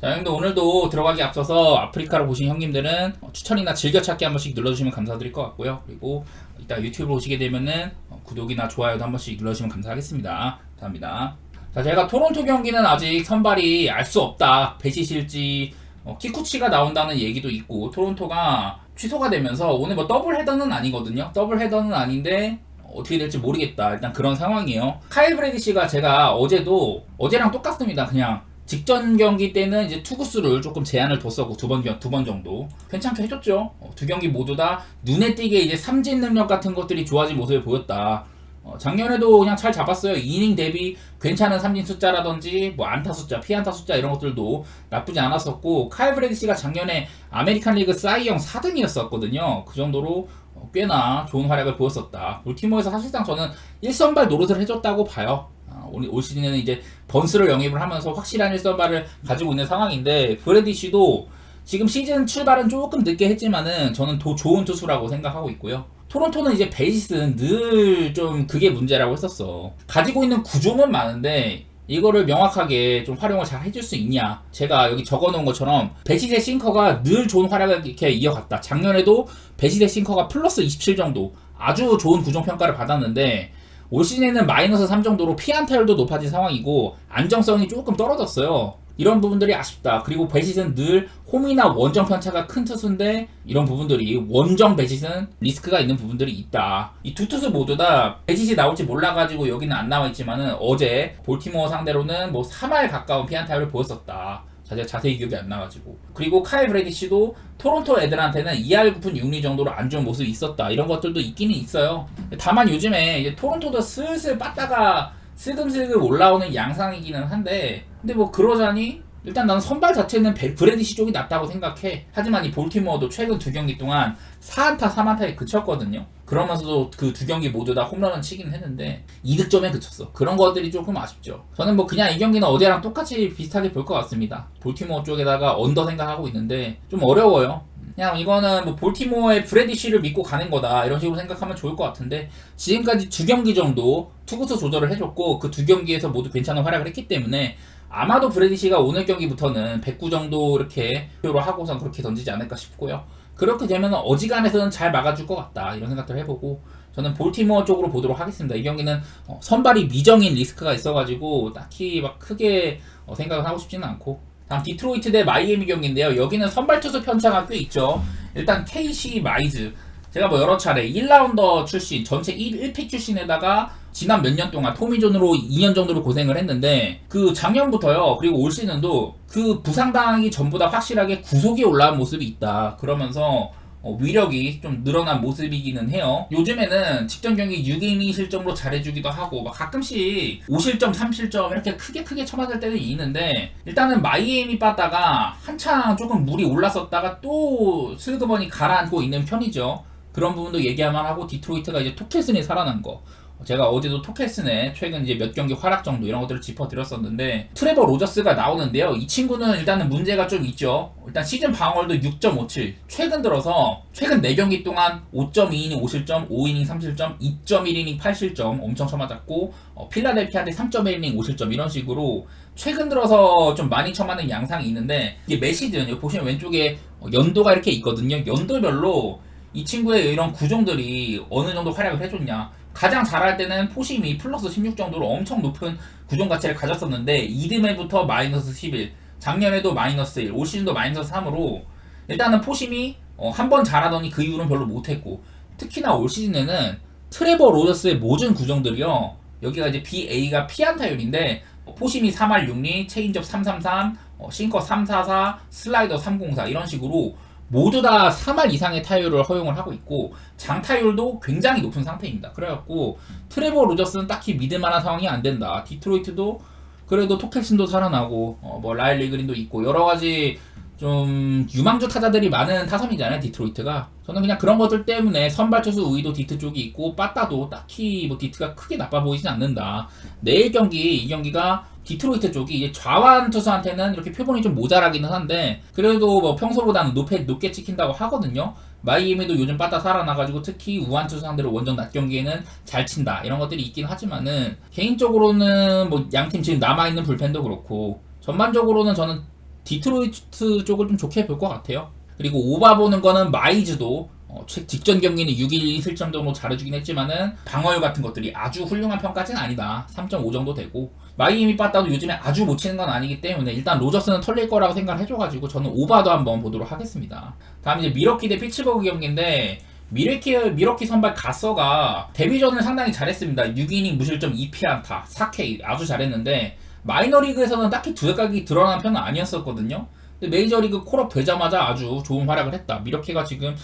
자, 형님들 오늘도 들어가기 앞서서 아프리카로 보신 형님들은 추천이나 즐겨찾기 한 번씩 눌러주시면 감사드릴 것 같고요. 그리고 이따 유튜브로 오시게 되면은 구독이나 좋아요도 한 번씩 눌러주시면 감사하겠습니다. 감사합니다. 자, 제가 토론토 경기는 아직 선발이 알 수 없다. 배시실지 키쿠치가 나온다는 얘기도 있고 토론토가 취소가 되면서 오늘 뭐 더블 헤더는 아니거든요. 더블 헤더는 아닌데 어떻게 될지 모르겠다. 일단 그런 상황이에요. 카일 브래디시가 제가 어제랑 똑같습니다. 그냥 직전 경기 때는 이제 투구수를 조금 제한을 뒀었고 두 번 정도 괜찮게 해줬죠. 두 경기 모두 다 눈에 띄게 이제 삼진 능력 같은 것들이 좋아진 모습을 보였다. 작년에도 그냥 잘 잡았어요. 이닝 대비 괜찮은 삼진 숫자라든지 뭐 안타 숫자, 피안타 숫자 이런 것들도 나쁘지 않았었고 카일 브래디시가 작년에 아메리칸 리그 사이영 4등이었었거든요. 그 정도로 꽤나 좋은 활약을 보였었다. 볼티모어에서 사실상 저는 1선발 노릇을 해줬다고 봐요. 올 시즌에는 이제 번스를 영입을 하면서 확실한 1선발을 가지고 있는 상황인데 브래디시도 지금 시즌 출발은 조금 늦게 했지만은 저는 더 좋은 투수라고 생각하고 있고요. 토론토는 이제 베이스는 늘 좀 그게 문제라고 했었어. 가지고 있는 구종은 많은데 이거를 명확하게 좀 활용을 잘 해줄 수 있냐. 제가 여기 적어놓은 것처럼 베시의 싱커가 늘 좋은 활약을 이렇게 이어갔다. 작년에도 베시의 싱커가 플러스 27 정도 아주 좋은 구종 평가를 받았는데 올 시즌에는 마이너스 3 정도로 피안타율도 높아진 상황이고 안정성이 조금 떨어졌어요. 이런 부분들이 아쉽다. 그리고 배시는 늘 홈이나 원정 편차가 큰 투수인데 이런 부분들이 원정 배시는 리스크가 있는 부분들이 있다. 이 두 투수 모두 다 배시이 나올지 몰라가지고 여기는 안 나와있지만은 어제 볼티모어 상대로는 뭐 3할 가까운 피안타율을 보였었다. 자세히 기억이 안 나가지고. 그리고 카일 브래디시도 토론토 애들한테는 2할 9푼 6리 정도로 안 좋은 모습이 있었다. 이런 것들도 있기는 있어요. 다만 요즘에 이제 토론토도 슬슬 빠따가 슬금슬금 올라오는 양상이기는 한데 근데 뭐 그러자니 일단 나는 선발 자체는 브래디시 쪽이 낫다고 생각해. 하지만 이 볼티모어도 최근 두 경기 동안 4안타 3안타에 그쳤거든요. 그러면서도 그 두 경기 모두 다 홈런은 치긴 했는데 2득점에 그쳤어. 그런 것들이 조금 아쉽죠. 저는 뭐 그냥 이 경기는 어제랑 똑같이 비슷하게 볼 것 같습니다. 볼티모어 쪽에다가 언더 생각하고 있는데 좀 어려워요. 그냥 이거는 뭐 볼티모어의 브래디시를 믿고 가는 거다 이런 식으로 생각하면 좋을 것 같은데 지금까지 두 경기 정도 투구수 조절을 해줬고 그 두 경기에서 모두 괜찮은 활약을 했기 때문에 아마도 브래디시가 오늘 경기부터는 109 정도 이렇게 표로 하고선 그렇게 던지지 않을까 싶고요. 그렇게 되면 어지간해서는 잘 막아줄 것 같다 이런 생각들을 해보고 저는 볼티모어 쪽으로 보도록 하겠습니다. 이 경기는 선발이 미정인 리스크가 있어가지고 딱히 막 크게 생각을 하고 싶지는 않고 다음 디트로이트 대 마이애미 경기인데요. 여기는 선발 투수 편차가 꽤 있죠. 일단 KC 마이즈 제가 뭐 여러 차례 1라운더 출신 전체 1픽 출신에다가 지난 몇 년 동안 토미존으로 2년 정도를 고생을 했는데 그 작년부터요. 그리고 올 시즌도 그 부상당하기 전보다 확실하게 구속이 올라온 모습이 있다. 그러면서 위력이 좀 늘어난 모습이기는 해요. 요즘에는 직전 경기 6이닝 실점으로 잘해주기도 하고 막 가끔씩 5실점, 3실점 이렇게 크게 쳐맞을 때는 있는데 일단은 마이애미 빠다가 한창 조금 물이 올랐었다가 또 슬그머니 가라앉고 있는 편이죠. 그런 부분도 얘기할만 하고 디트로이트가 이제 토켈슨이 살아난 거. 제가 어제도 토켈슨의 최근 이제 몇 경기 활약 정도 이런 것들을 짚어드렸었는데 트레버 로저스가 나오는데요. 이 친구는 일단은 문제가 좀 있죠. 일단 시즌 방어율도 6.57 최근 들어서 최근 4경기 동안 5.2이닝 5실점 5이닝 3실점 2.1이닝 8실점 엄청 쳐맞았고 필라델피아한테 3.1이닝 5실점 이런 식으로 최근 들어서 좀 많이 쳐맞는 양상이 있는데 이게 매 시즌 여기 보시면 왼쪽에 연도가 이렇게 있거든요. 연도별로 이 친구의 이런 구종들이 어느 정도 활약을 해줬냐. 가장 잘할 때는 포심이 플러스 16 정도로 엄청 높은 구종 가치를 가졌었는데 이듬해부터 마이너스 11 작년에도 마이너스 1 올 시즌도 마이너스 3으로 일단은 포심이 한 번 잘하더니 그 이후로는 별로 못했고 특히나 올 시즌에는 트레버 로저스의 모든 구종들이요 여기가 이제 BA가 피안타율인데 포심이 3할 6리 체인지업 333 싱커 344 슬라이더 304 이런 식으로 모두 다 3할 이상의 타율을 허용을 하고 있고 장타율도 굉장히 높은 상태입니다. 그래갖고 트레버 로저스는 딱히 믿을만한 상황이 안 된다. 디트로이트도 그래도 토켈슨도 살아나고 뭐 라일리 그린도 있고 여러가지 좀 유망주 타자들이 많은 타선이잖아요. 디트로이트가 저는 그냥 그런 것들 때문에 선발 투수 우위도 디트 쪽이 있고 빠따도 딱히 뭐 디트가 크게 나빠 보이진 않는다. 내일 경기 이 경기가 디트로이트 쪽이 이제 좌완 투수한테는 이렇게 표본이 좀 모자라기는 한데 그래도 뭐 평소보다는 높게 찍힌다고 하거든요. 마이애미도 요즘 빠따 살아나가지고 특히 우완 투수 상대로 원정 낮 경기에는 잘 친다 이런 것들이 있긴 하지만은 개인적으로는 뭐 양팀 지금 남아있는 불펜도 그렇고 전반적으로는 저는 디트로이트 쪽을 좀 좋게 볼 것 같아요. 그리고 오바 보는 거는 마이즈도 직전 경기는 6일 실점 정도 잘해주긴 했지만은 방어율 같은 것들이 아주 훌륭한 평가는 아니다. 3.5 정도 되고 마이애미 빠따도 요즘에 아주 못 치는 건 아니기 때문에 일단 로저스는 털릴 거라고 생각을 해줘가지고 저는 오바도 한번 보도록 하겠습니다. 다음 이제 미러키 대 피츠버그 경기인데 미러키 선발 가서가 데뷔전을 상당히 잘했습니다. 6이닝 무실점 2피안타 4K 아주 잘했는데 마이너리그에서는 딱히 두각이 드러난 편은 아니었었거든요. 근데 메이저리그 콜업 되자마자 아주 좋은 활약을 했다. 미러키가 지금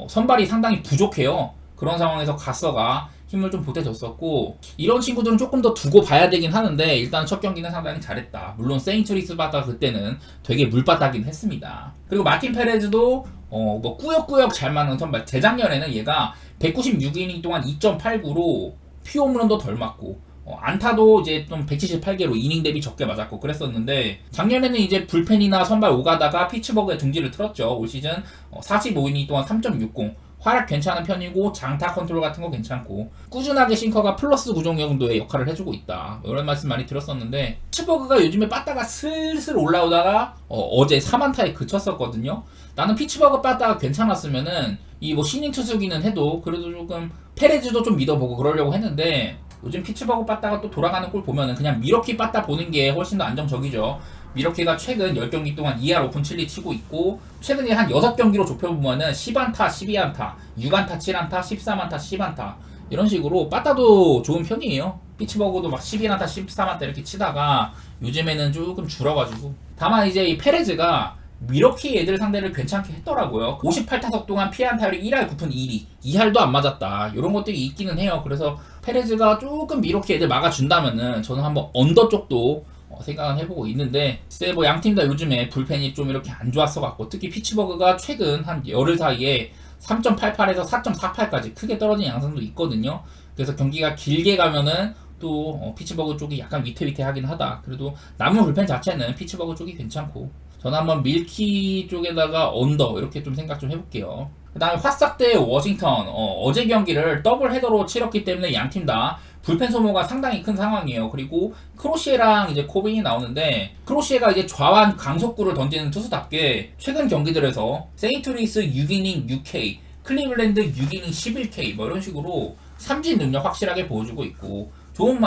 선발이 상당히 부족해요. 그런 상황에서 가서가 힘을 좀 보태줬었고 이런 친구들은 조금 더 두고 봐야 되긴 하는데 일단 첫 경기는 상당히 잘했다. 물론 세인트루이스 바다 그때는 되게 물바다긴 했습니다. 그리고 마틴 페레즈도 뭐 꾸역꾸역 잘 맞는 선발. 재작년에는 얘가 196이닝 동안 2.89로 피홈런도 덜 맞고 안타도 이제 좀 178개로 이닝 대비 적게 맞았고 그랬었는데 작년에는 이제 불펜이나 선발 오가다가 피츠버그에 둥지를 틀었죠. 올 시즌 45이닝 동안 3.60 활약 괜찮은 편이고 장타 컨트롤 같은 거 괜찮고 꾸준하게 싱커가 플러스 9 정도의 역할을 해주고 있다. 이런 말씀 많이 들었었는데 피츠버그가 요즘에 빠따가 슬슬 올라오다가 어제 4만타에 그쳤었거든요. 나는 피츠버그 빠따가 괜찮았으면은 이 뭐 신인 투수기는 해도 그래도 조금 페레즈도 좀 믿어보고 그러려고 했는데 요즘 피츠버그 빠따가 또 돌아가는 꼴 보면은 그냥 미러키 빠따 보는 게 훨씬 더 안정적이죠. 미러키가 최근 10경기 동안 2할 오픈 7리 치고 있고 최근에 한 6경기로 좁혀보면은 10안타, 12안타, 6안타, 7안타, 13안타, 10안타 이런 식으로 빠따도 좋은 편이에요. 피츠버그도 막 11안타, 13안타 이렇게 치다가 요즘에는 조금 줄어가지고 다만 이제 이 페레즈가 미러키 애들 상대를 괜찮게 했더라고요. 58타석 동안 피안타율이 1할 9푼 1리 2할도 안 맞았다. 이런 것들이 있기는 해요. 그래서 페레즈가 조금 미러키 애들 막아준다면은 저는 한번 언더 쪽도 생각은 해보고 있는데 글쎄 뭐 양팀 다 요즘에 불펜이 좀 이렇게 안 좋았어 갖고 특히 피츠버그가 최근 한 열흘 사이에 3.88에서 4.48까지 크게 떨어진 양상도 있거든요. 그래서 경기가 길게 가면은 또 피츠버그 쪽이 약간 위태위태하긴 하다. 그래도 남은 불펜 자체는 피츠버그 쪽이 괜찮고 저는 한번 밀키 쪽에다가 언더 이렇게 좀 생각 좀 해볼게요. 그 다음에 화싹 대 워싱턴 어제 경기를 더블 헤더로 치렀기 때문에 양팀 다 불펜 소모가 상당히 큰 상황이에요. 그리고 크로시에랑 이제 코빈이 나오는데 크로시에가 이제 좌완 강속구를 던지는 투수답게 최근 경기들에서 세인트루이스 6이닝 6K, 클리블랜드 6이닝 11K 뭐 이런 식으로 삼진 능력 확실하게 보여주고 있고 좋은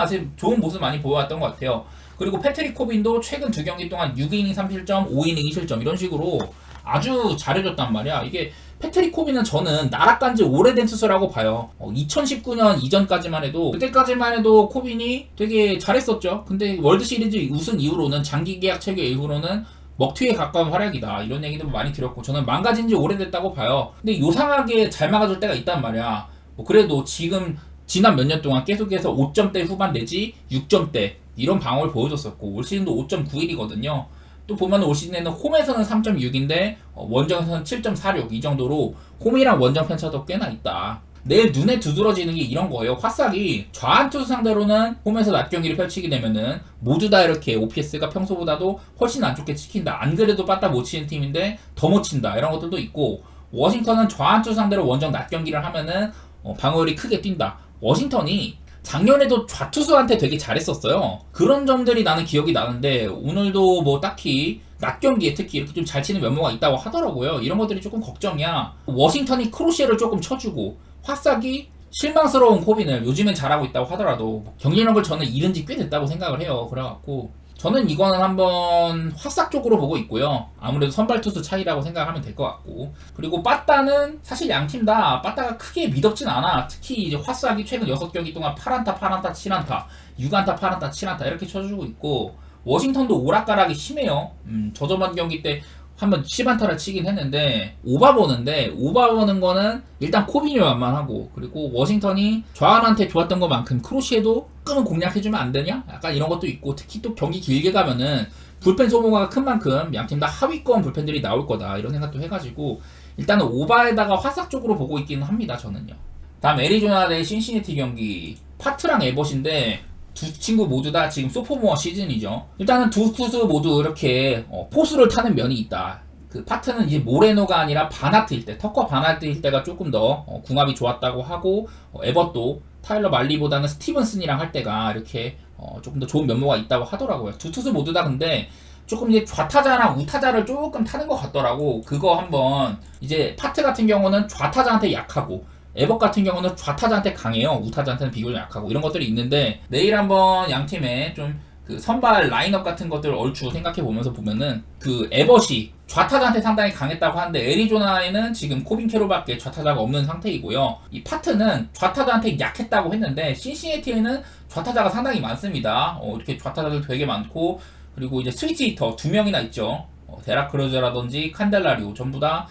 모습 많이 보여왔던 것 같아요. 그리고 패트릭 코빈도 최근 2경기 동안 6이닝 3실점, 5이닝 2실점 이런 식으로 아주 잘해줬단 말이야. 이게 패트릭 코빈은 저는 나락간 지 오래된 투수라고 봐요. 2019년 이전까지만 해도 그때까지만 해도 코빈이 되게 잘했었죠. 근데 월드시리즈 우승 이후로는 장기 계약 체결 이후로는 먹튀에 가까운 활약이다. 이런 얘기도 많이 들었고 저는 망가진 지 오래됐다고 봐요. 근데 요상하게 잘 막아줄 때가 있단 말이야. 뭐 그래도 지난 몇 년 동안 계속해서 5점대 후반 내지 6점대 이런 방어를 보여줬었고 올 시즌도 5.91이거든요. 또 보면 올 시즌에는 홈에서는 3.6인데 원정에서는 7.46 이 정도로 홈이랑 원정 편차도 꽤나 있다. 내 눈에 두드러지는 게 이런 거예요. 화싹이 좌한 투수 상대로는 홈에서 낮 경기를 펼치게 되면은 모두 다 이렇게 OPS가 평소보다도 훨씬 안 좋게 찍힌다. 안 그래도 빠따 못 치는 팀인데 더 못 친다. 이런 것들도 있고 워싱턴은 좌한 투수 상대로 원정 낮 경기를 하면은 방어율이 크게 뛴다. 워싱턴이 작년에도 좌투수한테 되게 잘했었어요. 그런 점들이 나는 기억이 나는데 오늘도 뭐 딱히 낮 경기에 특히 이렇게 좀 잘 치는 면모가 있다고 하더라고요. 이런 것들이 조금 걱정이야. 워싱턴이 크로시에를 조금 쳐주고 화싹이 실망스러운 코빈을 요즘엔 잘하고 있다고 하더라도 경기력을 저는 잃은 지 꽤 됐다고 생각을 해요. 그래갖고 저는 이거는 한번 화싹 쪽으로 보고 있고요. 아무래도 선발 투수 차이라고 생각하면 될 것 같고 그리고 빠따는 사실 양팀 다 빠따가 크게 미덥진 않아. 특히 이제 화싹이 최근 6경기 동안 8안타 7안타 6안타 8안타 7안타 이렇게 쳐주고 있고 워싱턴도 오락가락이 심해요. 저저번 경기 때 한번 10안타를 치긴 했는데 오바 보는 거는 일단 코빈이 만만하고 그리고 워싱턴이 좌완한테 좋았던 것만큼 크로시에도 끈을 공략해주면 안 되냐? 약간 이런 것도 있고 특히 또 경기 길게 가면은 불펜 소모가 큰 만큼 양팀 다 하위권 불펜들이 나올 거다 이런 생각도 해가지고 일단은 오바에다가 화싹 쪽으로 보고 있기는 합니다. 저는요. 다음 애리조나 대 신시내티 경기 파트랑 에버신데 두 친구 모두 다 지금 소포모어 시즌이죠. 일단은 두 투수 모두 이렇게 포수를 타는 면이 있다. 그 파트는 이제 모레노가 아니라 바나트일 때, 터커 바나트일 때가 조금 더 궁합이 좋았다고 하고 에버도 타일러 말리보다는 스티븐슨이랑 할 때가 이렇게 조금 더 좋은 면모가 있다고 하더라고요. 두 투수 모두 다 근데 조금 이제 좌타자랑 우타자를 조금 타는 것 같더라고. 그거 한번 이제 파트 같은 경우는 좌타자한테 약하고 에버 같은 경우는 좌타자한테 강해요. 우타자한테는 비교적 약하고 이런 것들이 있는데 내일 한번 양 팀의 좀 그 선발 라인업 같은 것들을 얼추 생각해 보면서 보면은 그 에버시 좌타자한테 상당히 강했다고 하는데 애리조나에는 지금 코빈 캐롤밖에 좌타자가 없는 상태이고요. 이 파트는 좌타자한테 약했다고 했는데 신시내티에는 좌타자가 상당히 많습니다. 이렇게 좌타자들 되게 많고 그리고 이제 스위치 히터 2명이나 있죠. 데락 크루저라든지 칸델라리오 전부 다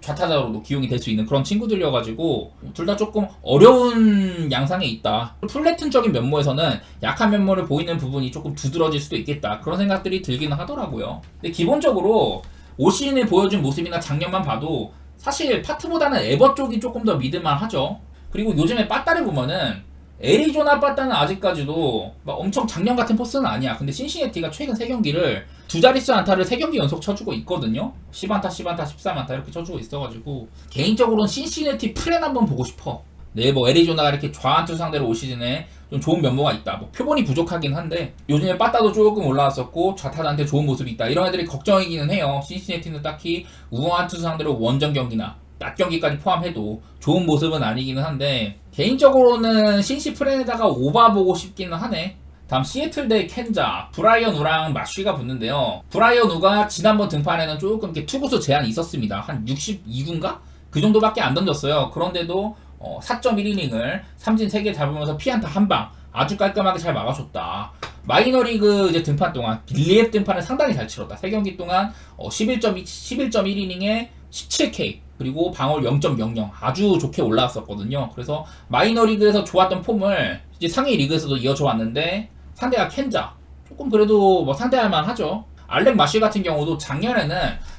좌타자로도 기용이 될 수 있는 그런 친구들이어가지고 둘 다 조금 어려운 양상에 있다. 플래튼적인 면모에서는 약한 면모를 보이는 부분이 조금 두드러질 수도 있겠다. 그런 생각들이 들기는 하더라고요. 근데 기본적으로 올 시즌에 보여준 모습이나 작년만 봐도 사실 파트보다는 에버 쪽이 조금 더 믿을만 하죠. 그리고 요즘에 빠따를 보면은 애리조나 빠따는 아직까지도 막 엄청 작년 같은 포스는 아니야. 근데 신시내티가 최근 3경기를 두 자릿수 안타를 3경기 연속 쳐주고 있거든요. 10안타, 10안타, 13안타 이렇게 쳐주고 있어가지고 개인적으로는 신시내티 프렌 한번 보고 싶어. 네, 뭐 애리조나가 이렇게 좌안투 상대로 올 시즌에 좀 좋은 면모가 있다. 뭐 표본이 부족하긴 한데 요즘에 빠따도 조금 올라왔었고 좌타자한테 좋은 모습이 있다. 이런 애들이 걱정이기는 해요. 신시내티는 딱히 우한투 상대로 원정 경기나 낮 경기까지 포함해도 좋은 모습은 아니기는 한데 개인적으로는 신시 프렌에다가 오바 보고 싶기는 하네. 다음 시애틀 대 켄자 브라이언 우랑 마쉬가 붙는데요. 브라이언 우가 지난번 등판에는 조금 이렇게 투구수 제한이 있었습니다. 한 62구인가? 그 정도밖에 안 던졌어요. 그런데도 4.1이닝을 삼진 3개 잡으면서 피안타 한 방 아주 깔끔하게 잘 막아줬다. 마이너리그 이제 등판 동안 빌리앱 등판을 상당히 잘 치렀다. 3경기 동안 11.1이닝에 17K 그리고 방어율 0.00 아주 좋게 올라왔었거든요. 그래서 마이너리그에서 좋았던 폼을 이제 상위 리그에서도 이어져 왔는데 상대가 켄자 조금 그래도 뭐 상대할만 하죠. 알렉 마쉬 같은 경우도 작년에는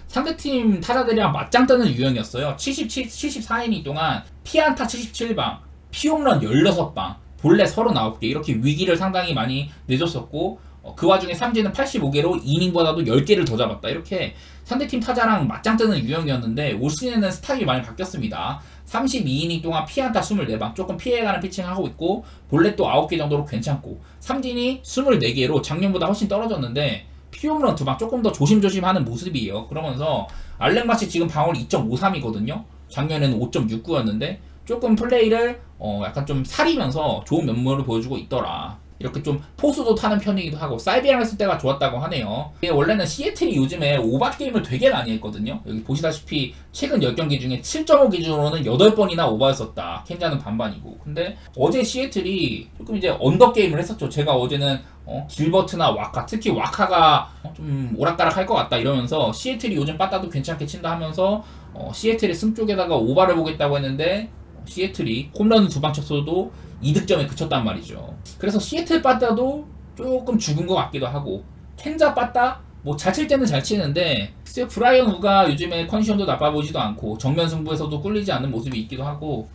상대팀 타자들이랑 맞짱 뜨는 유형이었어요. 74이닝 동안 피안타 77방, 피홈런 16방, 볼넷 39개 이렇게 위기를 상당히 많이 내줬었고 그 와중에 삼진은 85개로 이닝보다도 10개를 더 잡았다. 이렇게 상대팀 타자랑 맞짱 뜨는 유형이었는데 올 시즌에는 스타일이 많이 바뀌었습니다. 32이닝 동안 피안타 24방 조금 피해가는 피칭하고 있고 볼넷도 9개 정도로 괜찮고 삼진이 24개로 작년보다 훨씬 떨어졌는데 피홈런 2방 조금 더 조심조심 하는 모습이에요. 그러면서 알렉 마시 지금 방어율 2.53이거든요. 작년에는 5.69였는데 조금 플레이를 약간 좀 사리면서 좋은 면모를 보여주고 있더라. 이렇게 좀 포수도 타는 편이기도 하고 사이비랑 했을 때가 좋았다고 하네요. 원래는 시애틀이 요즘에 오바 게임을 되게 많이 했거든요. 여기 보시다시피 최근 10경기 중에 7.5 기준으로는 8번이나 오버했었다. 켄자는 반반이고. 근데 어제 시애틀이 조금 이제 언더 게임을 했었죠. 제가 어제는 길버트나 와카, 특히 와카가 좀 오락가락 할 것 같다 이러면서 시애틀이 요즘 빠따도 괜찮게 친다 하면서 시애틀의 승 쪽에다가 오바를 보겠다고 했는데 시애틀이 홈런 2방 쳤어도 2득점에 그쳤단 말이죠. 그래서 시애틀 빠따도 조금 죽은 것 같기도 하고 켄자 빠따 뭐 잘 칠 때는 잘 치는데 글쎄요 브라이언 우가 요즘에 컨디션도 나빠 보이지도 않고 정면 승부에서도 꿀리지 않는 모습이 있기도 하고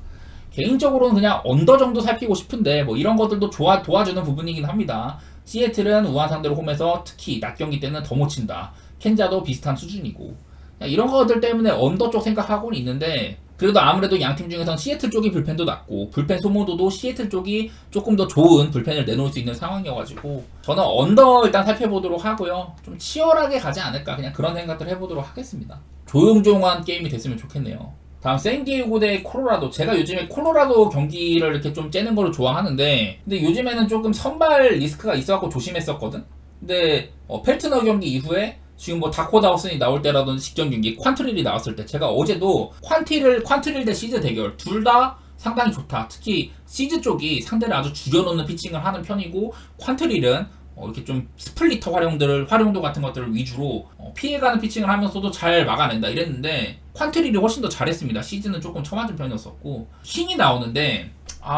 개인적으로는 그냥 언더 정도 살피고 싶은데 뭐 이런 것들도 도와주는 부분이긴 합니다. 시애틀은 우한 상대로 홈에서 특히 낮 경기 때는 더 못 친다. 켄자도 비슷한 수준이고 이런 것들 때문에 언더 쪽 생각하고는 있는데 그래도 아무래도 양팀 중에선 시애틀 쪽이 불펜도 낮고 불펜 소모도도 시애틀 쪽이 조금 더 좋은 불펜을 내놓을 수 있는 상황이어가지고 저는 언더 일단 살펴보도록 하고요. 좀 치열하게 가지 않을까 그냥 그런 생각들 해보도록 하겠습니다. 조용조용한 게임이 됐으면 좋겠네요. 다음 샌디에고 대 콜로라도. 제가 요즘에 콜로라도 경기를 이렇게 좀 째는 걸 좋아하는데 근데 요즘에는 조금 선발 리스크가 있어갖고 조심했었거든. 근데 펠트너 경기 이후에 지금 뭐 다코다우슨이 나올 때라든지 직전 경기 퀀트릴이 나왔을 때 제가 어제도 퀀트릴 대 시즈 대결 둘 다 상당히 좋다. 특히 시즈 쪽이 상대를 아주 죽여놓는 피칭을 하는 편이고 퀀트릴은 이렇게 좀 스플리터 활용도 같은 것들을 위주로 피해가는 피칭을 하면서도 잘 막아낸다 이랬는데 퀀트릴이 훨씬 더 잘했습니다. 시즈는 조금 처맞은 편이었었고 킹이 나오는데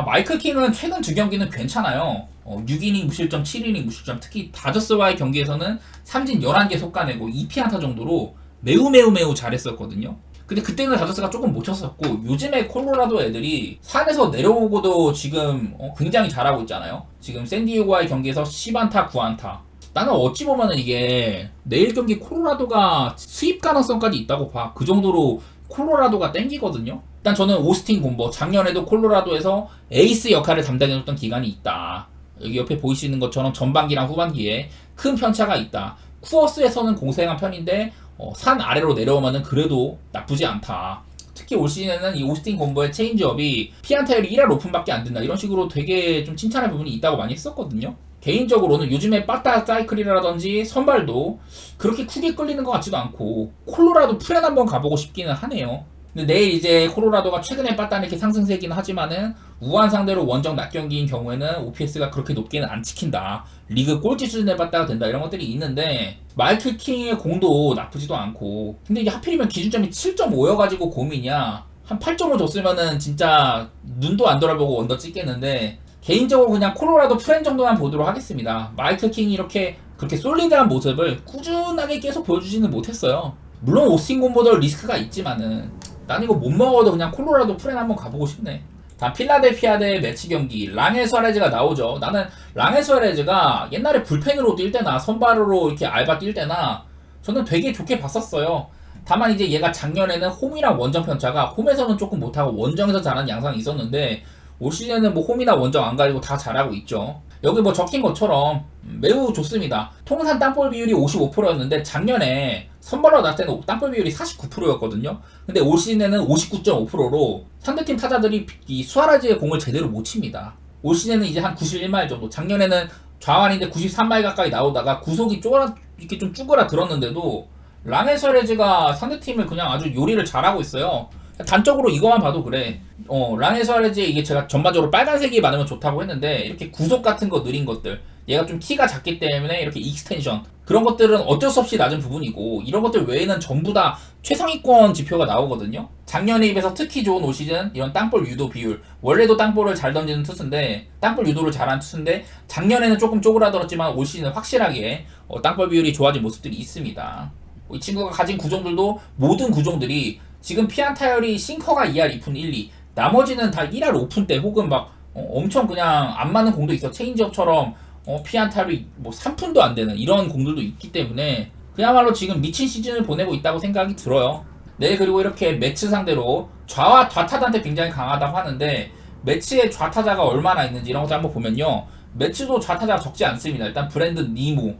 마이클 킹은 최근 2경기는 괜찮아요. 6이닝 무실점, 7이닝 무실점. 특히 다저스와의 경기에서는 삼진 11개 솎아내고 2피안타 정도로 매우 잘했었거든요. 근데 그때는 다저스가 조금 못 쳤었고 요즘에 콜로라도 애들이 산에서 내려오고도 지금 굉장히 잘하고 있잖아요. 지금 샌디에고와의 경기에서 10안타, 9안타. 나는 어찌 보면은 이게 내일 경기 콜로라도가 수입 가능성까지 있다고 봐. 그 정도로 콜로라도가 땡기거든요. 일단 저는 오스틴 곰버 작년에도 콜로라도에서 에이스 역할을 담당해줬던 기간이 있다. 여기 옆에 보이시는 것처럼 전반기랑 후반기에 큰 편차가 있다. 쿠어스에서는 공세한 편인데 산 아래로 내려오면은 그래도 나쁘지 않다. 특히 올 시즌에는 이 오스틴 건버의 체인지업이 피안타율이 1할 오픈밖에 안 된다. 이런 식으로 되게 좀 칭찬할 부분이 있다고 많이 했었거든요. 개인적으로는 요즘에 빠따 사이클이라든지 선발도 그렇게 크게 끌리는 것 같지도 않고 콜로라도 프렌 한번 가보고 싶기는 하네요. 근데 내일 이제 콜로라도가 최근에 빠따는 이렇게 상승세긴 하지만은 우한 상대로 원정 낮 경기인 경우에는 OPS가 그렇게 높게는 안 찍힌다. 리그 꼴찌 수준의 빠따가 된다. 이런 것들이 있는데 마이클 킹의 공도 나쁘지도 않고 근데 이게 하필이면 기준점이 7.5여가지고 고민이야. 한 8.5 줬으면은 진짜 눈도 안 돌아보고 언더 찍겠는데 개인적으로 그냥 콜로라도 프렌 정도만 보도록 하겠습니다. 마이클 킹이 이렇게 그렇게 솔리드한 모습을 꾸준하게 계속 보여주지는 못했어요. 물론 오스틴 곤보더 리스크가 있지만은 난 이거 못 먹어도 그냥 콜로라도 프렌 한번 가보고 싶네. 다음 필라델피아 대 매치 경기 랑엘 수아레즈가 나오죠. 나는 랑엘 수아레즈가 옛날에 불펜으로 뛸 때나 선발으로 이렇게 알바 뛸 때나 저는 되게 좋게 봤었어요. 다만 이제 얘가 작년에는 홈이랑 원정 편차가 홈에서는 조금 못하고 원정에서 잘하는 양상이 있었는데 올 시즌에는 뭐 홈이나 원정 안 가리고 다 잘하고 있죠. 여기 뭐 적힌 것처럼 매우 좋습니다. 통산 땅볼 비율이 55%였는데 작년에 선발로 나왔을 때는 땅볼 비율이 49%였거든요. 근데 올 시즌에는 59.5%로 상대팀 타자들이 이 수아레즈의 공을 제대로 못 칩니다. 올 시즌에는 이제 한 91마일 정도. 작년에는 좌완인데 93마일 가까이 나오다가 구속이 이렇게 좀 쭈그라들었는데도 랑엘 수아레즈가 상대팀을 그냥 아주 요리를 잘하고 있어요. 단적으로 이거만 봐도 그래. 랑엘 수아레즈 이게 제가 전반적으로 빨간색이 많으면 좋다고 했는데 이렇게 구속 같은 거 느린 것들 얘가 좀 키가 작기 때문에 이렇게 익스텐션 그런 것들은 어쩔 수 없이 낮은 부분이고 이런 것들 외에는 전부 다 최상위권 지표가 나오거든요. 작년에 비해서 특히 좋은 올 시즌 이런 땅볼 유도 비율 원래도 땅볼을 잘 던지는 투수인데 땅볼 유도를 잘하는 투수인데 작년에는 조금 쪼그라들었지만 올 시즌은 확실하게 땅볼 비율이 좋아진 모습들이 있습니다. 이 친구가 가진 구종들도 모든 구종들이 지금 피안타율이 싱커가 2할 2푼 1, 2 나머지는 다 1할 5푼대 혹은 막 엄청 그냥 안 맞는 공도 있어. 체인지업처럼 피안타율이 뭐 3푼도 안 되는 이런 공들도 있기 때문에 그야말로 지금 미친 시즌을 보내고 있다고 생각이 들어요. 네, 그리고 이렇게 매치 상대로 좌와 좌타자한테 굉장히 강하다고 하는데 매치의 좌타자가 얼마나 있는지 이런 것도 한번 보면요. 매치도 좌타자가 적지 않습니다. 일단 브랜드 니모,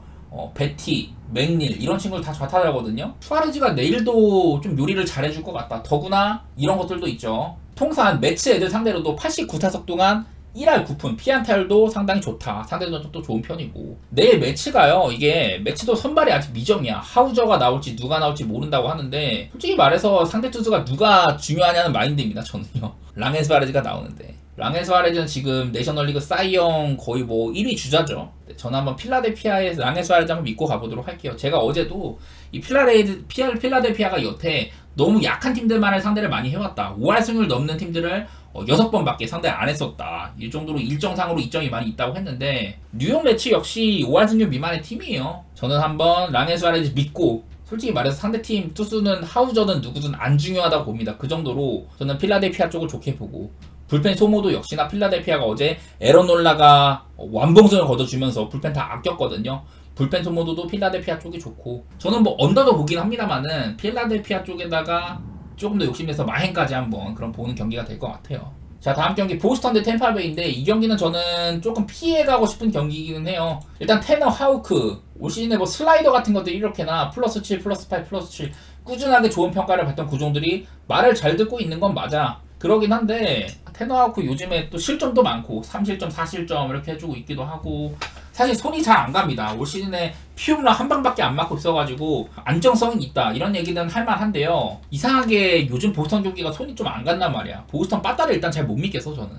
베티, 맥닐 이런 친구들 다 좌타자거든요. 수아레즈가 내일도 좀 요리를 잘해줄 것 같다. 더구나 이런 것들도 있죠. 통산 매치 애들 상대로도 89타석 동안 1할 9푼 피안타율도 상당히 좋다. 상대전적도 좋은 편이고 내일 매치가요. 이게 매치도 선발이 아직 미정이야. 하우저가 나올지 누가 나올지 모른다고 하는데 솔직히 말해서 상대 투수가 누가 중요하냐는 마인드입니다. 저는요. 랑엘 수아레즈가 나오는데 랑엘 수아레즈는 지금 내셔널리그 사이영 거의 뭐 1위 주자죠. 저는 한번 필라델피아의 랑엘 수아레즈 한번 믿고 가보도록 할게요. 제가 어제도 이 필라델피아가 여태 너무 약한 팀들만을 상대를 많이 해왔다. 5할 승률 넘는 팀들을 6번밖에 상대 안 했었다. 이 정도로 일정상으로 이점이 많이 있다고 했는데 뉴욕 매치 역시 5할 승률 미만의 팀이에요. 저는 한번 랑엘 수아레즈 믿고 솔직히 말해서 상대팀 투수는 하우저든 누구든 안 중요하다고 봅니다. 그 정도로 저는 필라델피아 쪽을 좋게 보고 불펜 소모도 역시나 필라델피아가 어제 에런 놀라가 완봉승을 거둬주면서 불펜 다 아꼈거든요. 불펜 소모도도 필라델피아 쪽이 좋고 저는 뭐 언더도 보긴 합니다만은 필라델피아 쪽에다가 조금 더 욕심내서 마행까지 한번 그런 보는 경기가 될 것 같아요. 자, 다음 경기 보스턴 대 템파베이인데 이 경기는 저는 조금 피해가고 싶은 경기이기는 해요. 일단 테너 하우크 올 시즌에 뭐 슬라이더 같은 것들이 이렇게나 플러스 7, 플러스 8, 플러스 7 꾸준하게 좋은 평가를 받던 구종들이 말을 잘 듣고 있는 건 맞아. 그러긴 한데 테너 하우크 요즘에 또 실점도 많고 3실점, 4실점 이렇게 해주고 있기도 하고 사실 손이 잘 안 갑니다. 올 시즌에 피움라 한 방밖에 안 맞고 있어가지고 안정성이 있다 이런 얘기는 할만한데요. 이상하게 요즘 보스턴 경기가 손이 좀 안 간단 말이야. 보스턴 빠따를 일단 잘 못 믿겠어 저는.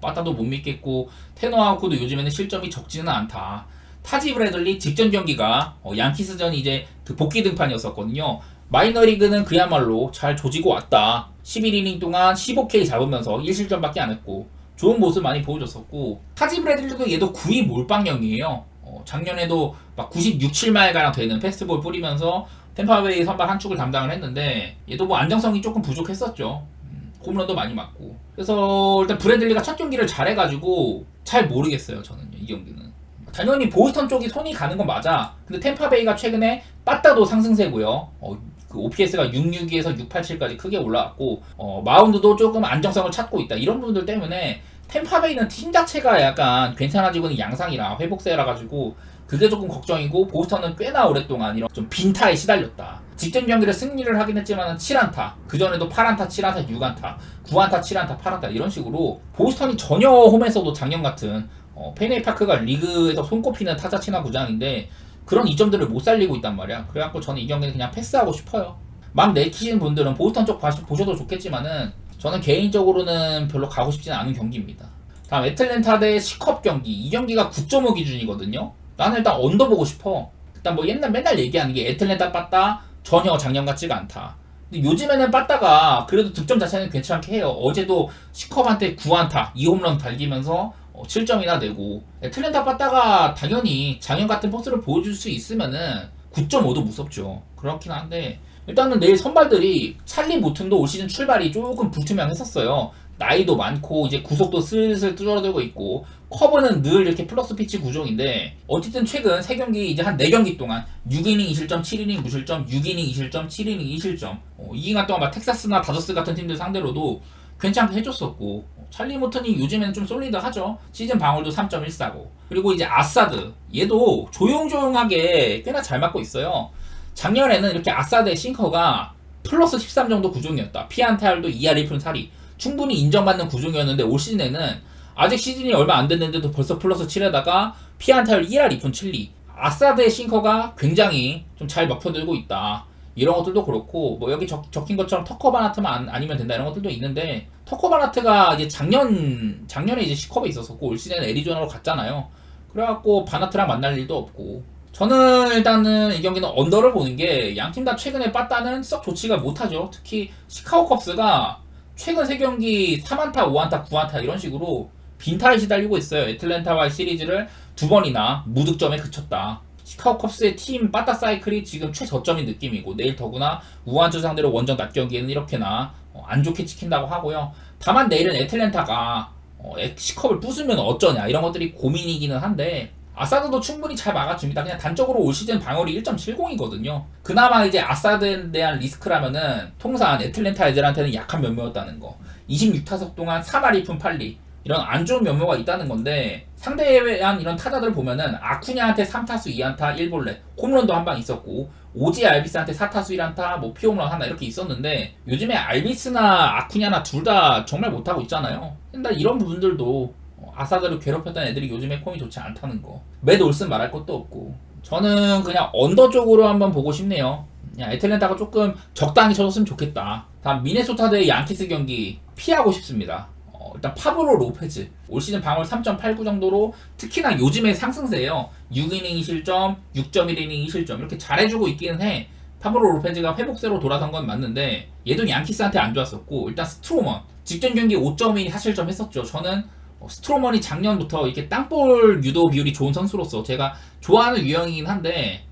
빠따도 못 믿겠고 테너하우크도 요즘에는 실점이 적지는 않다. 타지 브래들리 직전 경기가 양키스전이 이제 그 복귀 등판이었었거든요. 마이너리그는 그야말로 잘 조지고 왔다. 11이닝 동안 15K 잡으면서 1실점밖에 안 했고 좋은 모습 많이 보여줬었고 타지 브래들리도 얘도 9위 몰빵형이에요. 작년에도 막 96, 7마일가량 되는 패스트볼 뿌리면서 템파베이 선발 한 축을 담당을 했는데 얘도 뭐 안정성이 조금 부족했었죠. 홈런도 많이 맞고 그래서 일단 브래들리가 첫 경기를 잘해가지고 잘 모르겠어요 저는요 이 경기는. 당연히 보스턴 쪽이 손이 가는 건 맞아. 근데 템파베이가 최근에 빠따도 상승세고요. 그 OPS가 662에서 687까지 크게 올라왔고 마운드도 조금 안정성을 찾고 있다. 이런 부분들 때문에 템파베이는 팀 자체가 약간 괜찮아지고 있는 양상이라 회복세라 가지고 그게 조금 걱정이고, 보스턴은 꽤나 오랫동안 이런 좀 빈타에 시달렸다. 직전 경기를 승리를 하긴 했지만 7안타, 그전에도 8안타, 7안타, 6안타, 9안타, 7안타, 8안타 이런 식으로 보스턴이 전혀 홈에서도 작년 같은 페네이 파크가 리그에서 손꼽히는 타자 친화 구장인데 그런 이점들을 못 살리고 있단 말이야. 그래갖고 저는 이 경기는 그냥 패스하고 싶어요. 막 내키시는 분들은 보스턴 쪽 보셔도 좋겠지만은 저는 개인적으로는 별로 가고 싶지는 않은 경기입니다. 다음 애틀랜타 대 시컵 경기. 이 경기가 9.5 기준이거든요. 나는 일단 언더 보고 싶어. 일단 뭐 맨날 얘기하는 게 애틀랜타 빠따 전혀 작년 같지가 않다. 근데 요즘에는 빠따가 그래도 득점 자체는 괜찮게 해요. 어제도 시컵한테 9안타 2홈런 달기면서 7점이나 내고, 애틀랜타 빠따가 당연히 작년 같은 포스를 보여줄 수 있으면은 9.5도 무섭죠. 그렇긴 한데 일단은 내일 선발들이 찰리 모튼도 올 시즌 출발이 조금 불투명했었어요. 나이도 많고 이제 구속도 슬슬 줄어들고 있고, 커브는 늘 이렇게 플러스 피치 구종인데 어쨌든 최근 3경기 이제 한 4경기 동안 6이닝 2실점 7이닝 무실점 6이닝 2실점 7이닝 2실점, 이 기간 동안 막 텍사스나 다저스 같은 팀들 상대로도 괜찮게 해줬었고, 찰리 모튼이 요즘에는 좀 솔리드하죠. 시즌 방울도 3.14고, 그리고 이제 아사드 얘도 조용조용하게 꽤나 잘 맞고 있어요. 작년에는 이렇게 아사드의 싱커가 플러스 13 정도 구종이었다. 피안타율도 2할 1푼 4리 충분히 인정받는 구종이었는데 올 시즌에는 아직 시즌이 얼마 안 됐는데도 벌써 플러스 7에다가 피안타율 1할 2푼 7리, 아사드의 싱커가 굉장히 좀 잘 먹혀들고 있다. 이런 것들도 그렇고, 뭐 여기 적힌 것처럼 터커 바나트만 아니면 된다 이런 것들도 있는데, 터커 바나트가 이제 작년에 이제 시컵에 있었었고 올 시즌에 애리조나로 갔잖아요. 그래갖고 바나트랑 만날 일도 없고, 저는 일단은 이 경기는 언더를 보는 게, 양팀 다 최근에 빠따는 썩 좋지가 못하죠. 특히 시카고 컵스가 최근 3경기 3안타, 5안타, 9안타 이런 식으로 빈타에 시달리고 있어요. 애틀랜타와의 시리즈를 2번이나 무득점에 그쳤다. 시카고 컵스의 팀 빠따 사이클이 지금 최저점인 느낌이고, 내일 더구나 우한주 상대로 원정 낮 경기에는 이렇게나 안 좋게 찍힌다고 하고요. 다만 내일은 애틀랜타가 시컵을 부수면 어쩌냐 이런 것들이 고민이기는 한데, 아사드도 충분히 잘 막아줍니다. 그냥 단적으로 올 시즌 방어율이 1.70이거든요. 그나마 이제 아사드에 대한 리스크라면은 통산 애틀랜타 애들한테는 약한 면모였다는 거. 26타석 동안 3할 2푼 8리 이런 안 좋은 면모가 있다는 건데, 상대에 대한 이런 타자들을 보면은 아쿠냐한테 3타수 2안타 1볼넷, 홈런도 한 방 있었고, 오지 알비스한테 4타수 1안타, 뭐 피홈런 하나 이렇게 있었는데, 요즘에 알비스나 아쿠냐나 둘 다 정말 못하고 있잖아요. 근데 이런 부분들도 아사드를 괴롭혔던 애들이 요즘에 폼이 좋지 않다는 거. 맷 올슨 말할 것도 없고, 저는 그냥 언더 쪽으로 한번 보고 싶네요. 그냥 애틀랜타가 조금 적당히 쳐줬으면 좋겠다. 다음 미네소타 대 양키스 경기 피하고 싶습니다. 일단 파브로 로페즈 올 시즌 방어율 3.89 정도로 특히나 요즘에 상승세예요. 6이닝 2실점, 6.1이닝 2실점 이렇게 잘해주고 있기는 해. 파브로 로페즈가 회복세로 돌아선 건 맞는데 얘도 양키스한테 안 좋았었고, 일단 스트로먼 직전 경기 5.1 하실점 했었죠. 저는 스트로먼이 작년부터 이렇게 땅볼 유도 비율이 좋은 선수로서 제가 좋아하는 유형이긴 한데,